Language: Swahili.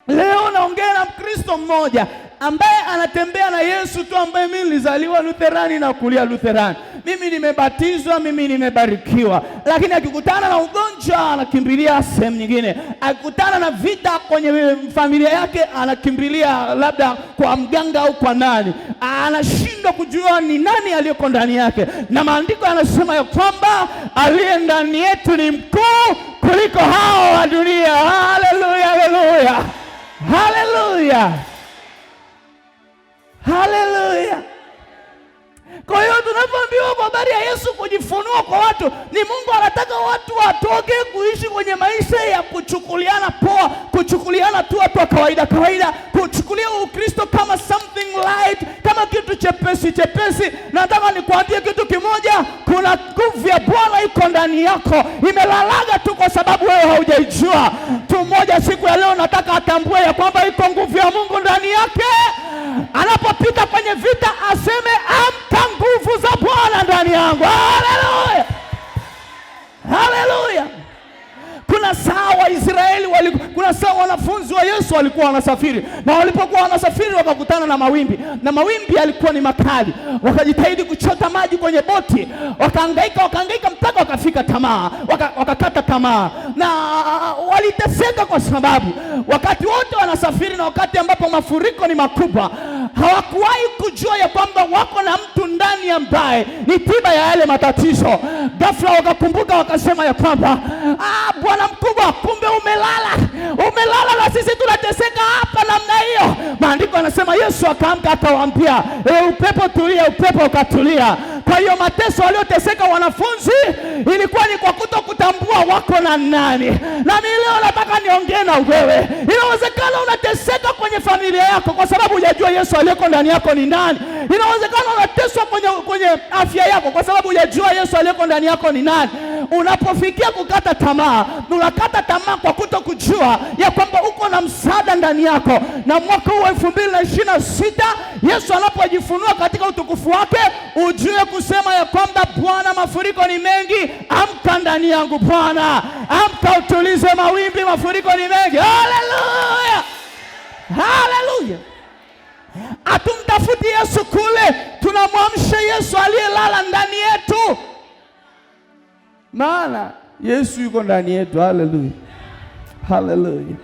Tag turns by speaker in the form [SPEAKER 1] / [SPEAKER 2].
[SPEAKER 1] Leo naongea na Mkristo mmoja ambaye anatembea na Yesu tu, ambaye mimi nilizaliwa Lutherani na kulia Lutherani, mimi nimebatizwa, mimi nimebarikiwa, lakini akikutana na ugonjwa anakimbilia sehemu nyingine, akikutana na vita kwenye familia yake anakimbilia labda kwa mganga au kwa nani, anashindwa kujua ni nani aliyeko ndani yake. Na maandiko yanasema ya kwamba aliye ndani yetu ni mkuu kuliko hao wa dunia. Haleluya, haleluya, haleluya, haleluya. Kwa hiyo tunapoambiwa kwa habari ya Yesu kujifunua kwa watu, ni Mungu anataka watu watoke kuishi kwenye maisha ya kuchukuliana poa, kuchukuliana tu watu wa kawaida kawaida, kuchukulia Ukristo kama something light, kama kitu chepesi chepesi. Nataka nikwambie kitu kimoja, kuna nguvu ya Bwana iko ndani yako, imelalaga tu kwa sababu wewe haujaijua. Mtu mmoja siku ya leo nataka atambue ya kwamba iko nguvu ya Mungu ndani yake. Anapopita kwenye vita aseme, amka, nguvu za Bwana ndani yangu. Haleluya, haleluya. Kuna saa Waisraeli kuna saa wanafunzi wa Yesu walikuwa wanasafiri, na walipokuwa wanasafiri wakakutana na mawimbi, na mawimbi yalikuwa ni makali. Wakajitahidi kuchota maji kwenye boti, wakahangaika mpaka wakafika tamaa, wakakata tamaa, na waliteseka kwa sababu wakati wote wanasafiri na wakati ambapo mafuriko ni makubwa, hawakuwahi kujua ya kwamba wako na mtu ndani ambaye ni tiba ya yale matatizo. Ghafla wakakumbuka, wakasema ya kwamba Bwana mkubwa, kumbe umelala na sisi tunateseka hapa namna hiyo. Maandiko yanasema Yesu akaamka akawaambia, upepo tulia, upepo ukatulia. Kwa hiyo mateso walioteseka wanafunzi ilikuwa ni kwa kutokutambua wako na nani. Na mimi leo nataka niongee na wewe. Inawezekana unateseka kwenye familia yako kwa sababu hujajua Yesu aliyeko ndani yako ni nani. Inawezekana unateswa kwenye afya yako kwa sababu hujajua Yesu aliyeko ndani yako ni nani. Unapofikia kukata tamaa, unakata tamaa kwa kutokujua ya kwamba uko na msaada ndani yako. Na mwaka huu 2026 Yesu anapojifunua katika utukufu wake, ujue kusema ya kwamba Bwana, mafuriko ni mengi, amka ndani yangu Bwana, amka utulize mawimbi, mafuriko ni mengi. Haleluya, haleluya. Hatumtafuti Yesu kule, tunamwamsha Yesu aliyelala ndani yetu, maana Yesu yuko ndani yetu. Haleluya, haleluya.